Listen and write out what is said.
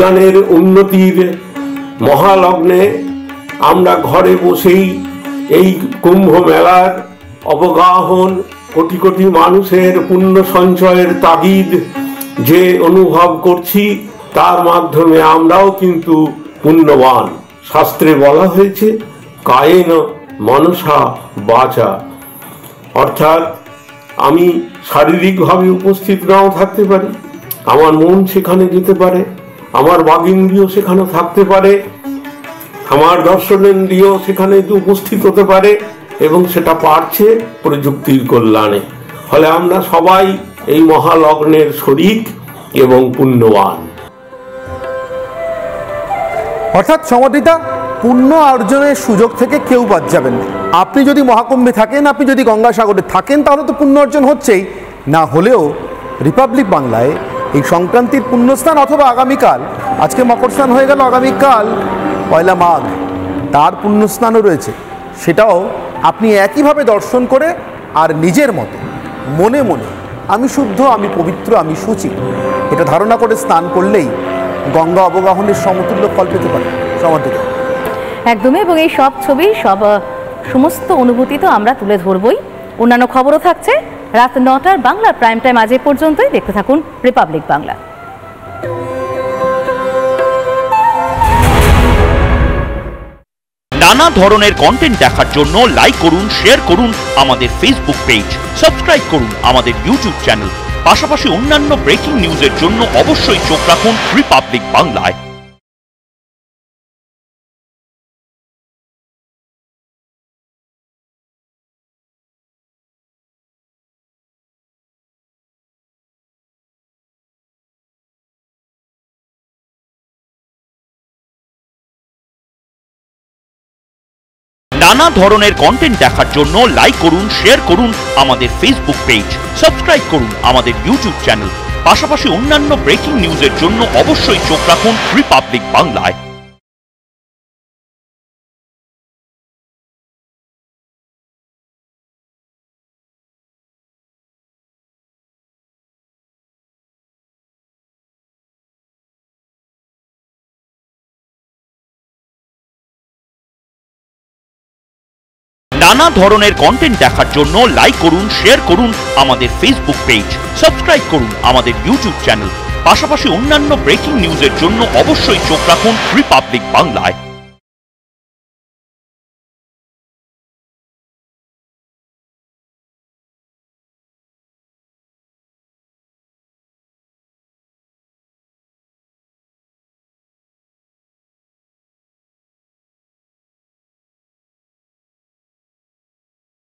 বিজ্ঞানের উন্নতির মহালগ্নে আমরা ঘরে বসেই এই কুম্ভ মেলার অবগাহন, কোটি কোটি মানুষের পুণ্য সঞ্চয়ের তাগিদ যে অনুভব করছি, তার মাধ্যমে আমরাও কিন্তু পুণ্যবান। শাস্ত্রে বলা হয়েছে কায়েন মনসা বাচা, অর্থাৎ আমি শারীরিকভাবে উপস্থিত নাও থাকতে পারি, আমার মন সেখানে যেতে পারে, আমার বাগিন্দ্রিয় সেখানে থাকতে পারে, আমার দর্শনেন্দ্রিয় সেখানে উপস্থিত হতে পারে, এবং সেটা পারছে প্রযুক্তির কল্যাণে। ফলে আমরা সবাই এই মহালগ্নের শরিক এবং পুণ্যবান। অর্থাৎ সমাদৃতা, পুণ্য অর্জনের সুযোগ থেকে কেউ বাদ যাবেন না। আপনি যদি মহাকুম্ভে থাকেন, আপনি যদি গঙ্গাসাগরে থাকেন, তাহলে তো পুণ্য অর্জন হচ্ছেই। না হলেও রিপাবলিক বাংলায় এই সংক্রান্তির পুণ্যস্থান, অথবা আগামীকাল, আজকে মকর স্নান হয়ে গেল, আগামীকাল পয়লা মাঘ, তার পুণ্যস্নানও রয়েছে। সেটাও আপনি একইভাবে দর্শন করে আর নিজের মতো মনে মনে আমি শুদ্ধ, আমি পবিত্র, আমি শুচি, এটা ধারণা করে স্নান করলেই গঙ্গা অবগাহনের সমতুল্য ফল পেতে পারে সমাদৃত। একদমই। এবং এই সব ছবি, সমস্ত অনুভূতি তো আমরা তুলে ধরবই। অন্যান্য খবরও থাকছে রাত 9টার বাংলার প্রাইম টাইম। আজ এ পর্যন্তই। দেখতে থাকুন রিপাবলিক বাংলা। নানা ধরনের কন্টেন্ট দেখার জন্য লাইক করুন, শেয়ার করুন আমাদের ফেসবুক পেজ, সাবস্ক্রাইব করুন আমাদের ইউটিউব চ্যানেল। পাশাপাশি অন্যান্য ব্রেকিং নিউজের জন্য অবশ্যই চোখ রাখুন রিপাবলিক বাংলায়। নানা ধরনের কন্টেন্ট দেখার জন্য লাইক করুন, শেয়ার করুন আমাদের ফেসবুক পেজ, সাবস্ক্রাইব করুন আমাদের ইউটিউব চ্যানেল। পাশাপাশি অন্যান্য ব্রেকিং নিউজের জন্য অবশ্যই চোখ রাখুন রিপাবলিক বাংলায়। নানা ধরনের কন্টেন্ট দেখার জন্য লাইক করুন, শেয়ার করুন আমাদের ফেসবুক পেজ, সাবস্ক্রাইব করুন আমাদের ইউটিউব চ্যানেল। পাশাপাশি অন্যান্য ব্রেকিং নিউজের জন্য অবশ্যই চোখ রাখুন রিপাবলিক বাংলায়।